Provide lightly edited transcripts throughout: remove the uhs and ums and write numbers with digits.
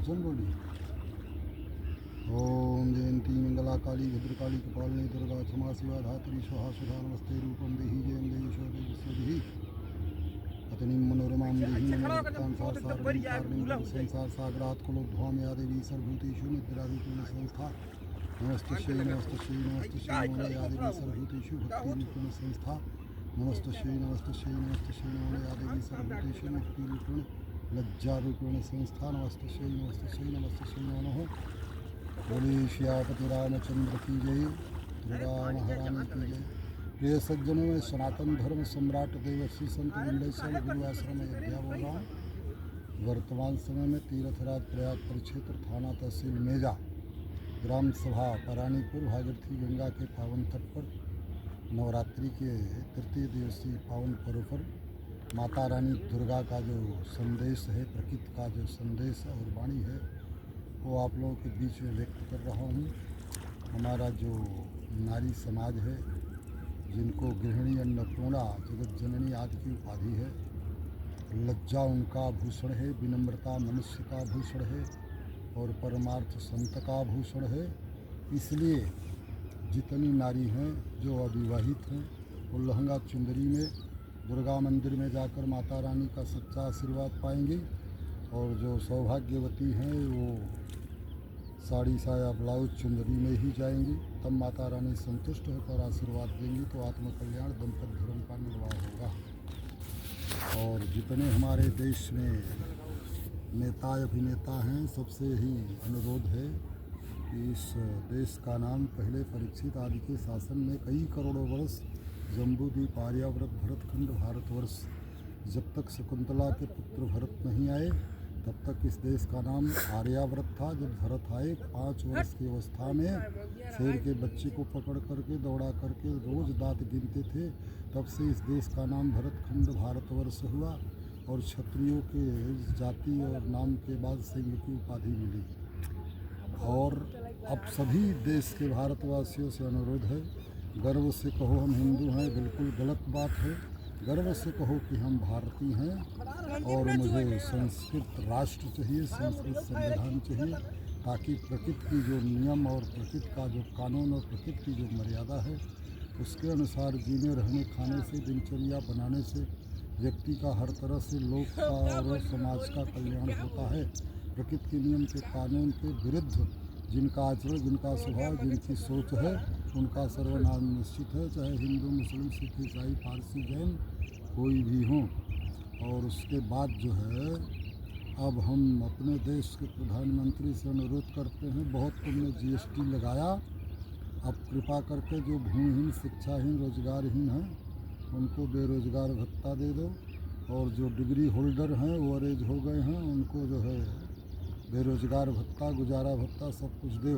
वचन बोली। ओम जयंती मंगला काली भद्रकाली कपालिनी दुर्गा क्षमा शिवा धात्री स्वाहा सुधा नमस्ते रूपम देहि जयं देहि शोधे विश्वदेहि पत्नी मनोरमां देहि मनोरमां संसार सागरात् कुलोद्ध्वां या देवी सर्वभूतेषु निद्रारूपेण संस्था नमस्तस्यै नमस्तस्यै नमस्तस्यै नमो या देवी सर्वभूतेषु भक्तिरूपेण संस्था नमस्तस्यै नमस्तस्यै नमस्तस्यै नमो या देवी सर्वभूतेषु मुक्तिरूपेण लज्जारूपेण संस्था नमस्तस्यै नमस्तस्यै नमस्तस्यै नमः। बोले श्यापति रामचंद्र की जय, दुर्गा महारानी की जय। प्रिय सज्जनों में सनातन धर्म सम्राट देवर्षि संत विंडेश्वर गुरु आश्रम अयोध्या बोल रहा हूँ। वर्तमान समय में तीर्थराज प्रयाग परिक्षेत्र थाना तहसील मेजा ग्राम सभा परानीपुर भागीरथी गंगा के पावन तट पर नवरात्रि के तृतीय दिवसीय पावन पर्व पर माता रानी दुर्गा का जो संदेश है, प्रकृति का जो संदेश और वाणी है, वो आप लोगों के बीच में व्यक्त कर रहा हूँ। हमारा जो नारी समाज है, जिनको गृहिणी अन्नपूर्णा जगत जननी आदि की उपाधि है, लज्जा उनका भूषण है, विनम्रता मनुष्य का भूषण है और परमार्थ संत का भूषण है। इसलिए जितनी नारी हैं जो अविवाहित हैं, वो लहंगा चुंदरी में दुर्गा मंदिर में जाकर माता रानी का सच्चा आशीर्वाद पाएंगी और जो सौभाग्यवती हैं वो साड़ी साया ब्लाउज चुंदरी में ही जाएंगी। तब माता रानी संतुष्ट होकर आशीर्वाद देंगी तो आत्मकल्याण दंपत्ति धर्म का निर्वाह होगा। और जितने हमारे देश में नेता अभिनेता हैं, सबसे ही अनुरोध है कि इस देश का नाम पहले परीक्षित आदि के शासन में कई करोड़ों वर्ष जम्बूद्वीप आर्यावर्त भरतखंड भारतवर्ष, जब तक शकुंतला के पुत्र भरत नहीं आए तब तक इस देश का नाम आर्यावर्त था। जब भरत आए 5 वर्ष की अवस्था में शेर के बच्चे को पकड़ करके दौड़ा करके रोज दांत गिनते थे, तब से इस देश का नाम भरतखंड भारतवर्ष हुआ और क्षत्रियों के जाति और नाम के बाद सिंह की उपाधि मिली। और अब सभी देश के भारतवासियों से अनुरोध है, गर्व से कहो हम हिंदू हैं, बिल्कुल गलत बात है। गर्व से कहो कि हम भारतीय हैं और मुझे संस्कृत राष्ट्र चाहिए, संस्कृत संविधान चाहिए, ताकि प्रकृति की जो नियम और प्रकृति का जो कानून और प्रकृति की जो मर्यादा है, उसके अनुसार जीने रहने खाने से दिनचर्या बनाने से व्यक्ति का हर तरह से लोक का और समाज का कल्याण होता है। प्रकृति के नियम के कानून के विरुद्ध जिनका आचरण, जिनका स्वभाव, जिनकी सोच है, उनका सर्वनाम निश्चित है, चाहे हिंदू मुस्लिम सिख ईसाई पारसी जैन कोई भी हों। और उसके बाद जो है, अब हम अपने देश के प्रधानमंत्री से अनुरोध करते हैं, बहुत तुमने GST लगाया, अब कृपा करके जो भूमिहीन शिक्षाहीन रोजगारहीन हैं उनको बेरोजगार भत्ता दे दो, और जो डिग्री होल्डर हैं ओवरेज हो गए हैं उनको जो है बेरोजगार भत्ता, गुजारा भत्ता सब कुछ दो।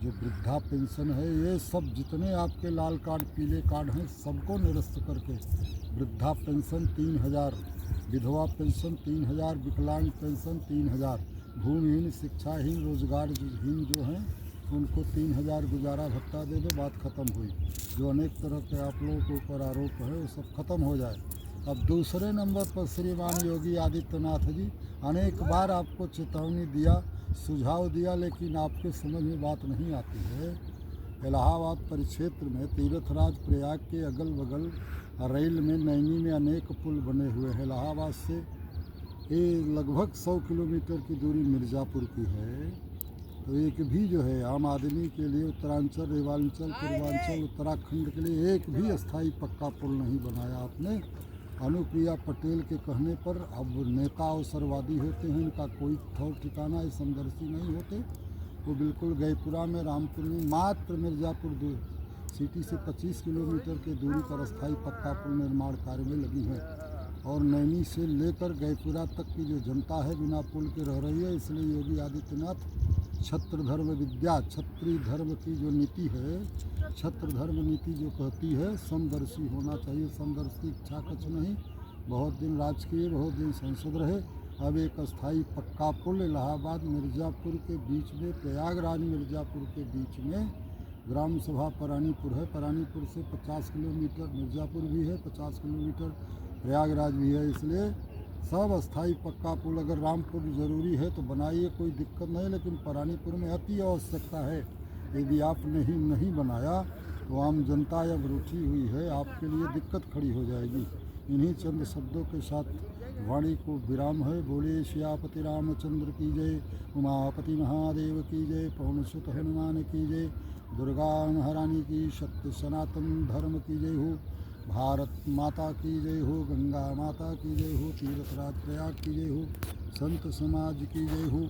जो वृद्धा पेंशन है, ये सब जितने आपके लाल कार्ड पीले कार्ड हैं सबको निरस्त करके वृद्धा पेंशन 3000, विधवा पेंशन 3000, विकलांग पेंशन 3000, भूमिहीन शिक्षाहीन रोजगारहीन जो हैं उनको 3000 गुजारा भत्ता दे दो, बात ख़त्म हुई। जो अनेक तरह के आप लोगों के ऊपर आरोप है वो सब खत्म हो जाए। अब दूसरे नंबर पर श्रीमान योगी आदित्यनाथ जी अनेक बार आपको चेतावनी दिया, सुझाव दिया, लेकिन आपके समझ में बात नहीं आती है। इलाहाबाद परिक्षेत्र में तीर्थराज प्रयाग के अगल बगल रेल में नैनी में अनेक पुल बने हुए हैं। इलाहाबाद से ये लगभग 100 किलोमीटर की दूरी मिर्ज़ापुर की है। तो एक भी जो है आम आदमी के लिए उत्तरांचल, रेवांचल, पूर्वांचल, उत्तराखंड के लिए एक भी अस्थाई पक्का पुल नहीं बनाया आपने। अनुप्रिया पटेल के कहने पर अब नेता अवसरवादी होते हैं, इनका कोई ठौर ठिकाना है, समदर्शी नहीं होते। वो बिल्कुल गैपुरा में, रामपुर में, मात्र मिर्ज़ापुर सिटी से 25 किलोमीटर की दूरी पर अस्थाई पक्का पुल निर्माण कार्य में लगी है। और नैनी से लेकर गैपुरा तक की जो जनता है बिना पुल के रह रही है। इसलिए योगी आदित्यनाथ छत्र धर्म विद्या, क्षत्रिय धर्म की जो नीति है, छत्र धर्म नीति जो कहती है समदर्शी होना चाहिए। समदर्शी इच्छा कुछ नहीं, बहुत दिन राजकीय, बहुत दिन संसद रहे। अब एक अस्थाई पक्का पुल इलाहाबाद मिर्ज़ापुर के बीच में, प्रयागराज मिर्ज़ापुर के बीच में ग्राम सभा परानीपुर है। परानीपुर से 50 किलोमीटर मिर्ज़ापुर भी है, 50 किलोमीटर प्रयागराज भी है। इसलिए सब अस्थाई पक्का पुल। अगर रामपुर ज़रूरी है तो बनाइए, कोई दिक्कत नहीं, लेकिन परानीपुर में अति आवश्यकता है। यदि आप नहीं बनाया तो आम जनता अब रूठी हुई है, आपके लिए दिक्कत खड़ी हो जाएगी। इन्हीं चंद शब्दों के साथ वाणी को विराम है। बोले श्यापति रामचंद्र की जय, उमापति महादेव की जय, पवन सुत हनुमान की जय, दुर्गा महारानी की, सत्य सनातन धर्म की जय हो, भारत माता की जय हो, गंगा माता की जय हो, तीर्थराज प्रयाग की जय हो, संत समाज की जय हो,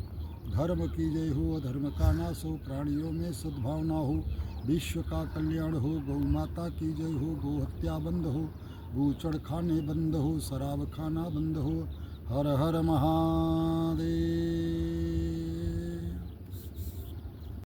धर्म की जय हो, अधर्म का नाश हो, प्राणियों में सद्भावना हो, विश्व का कल्याण हो, गौ माता की जय हो, गौ हत्या बंद हो, बूचड़ खाने बंद हो, शराब खाना बंद हो। हर हर महादेव।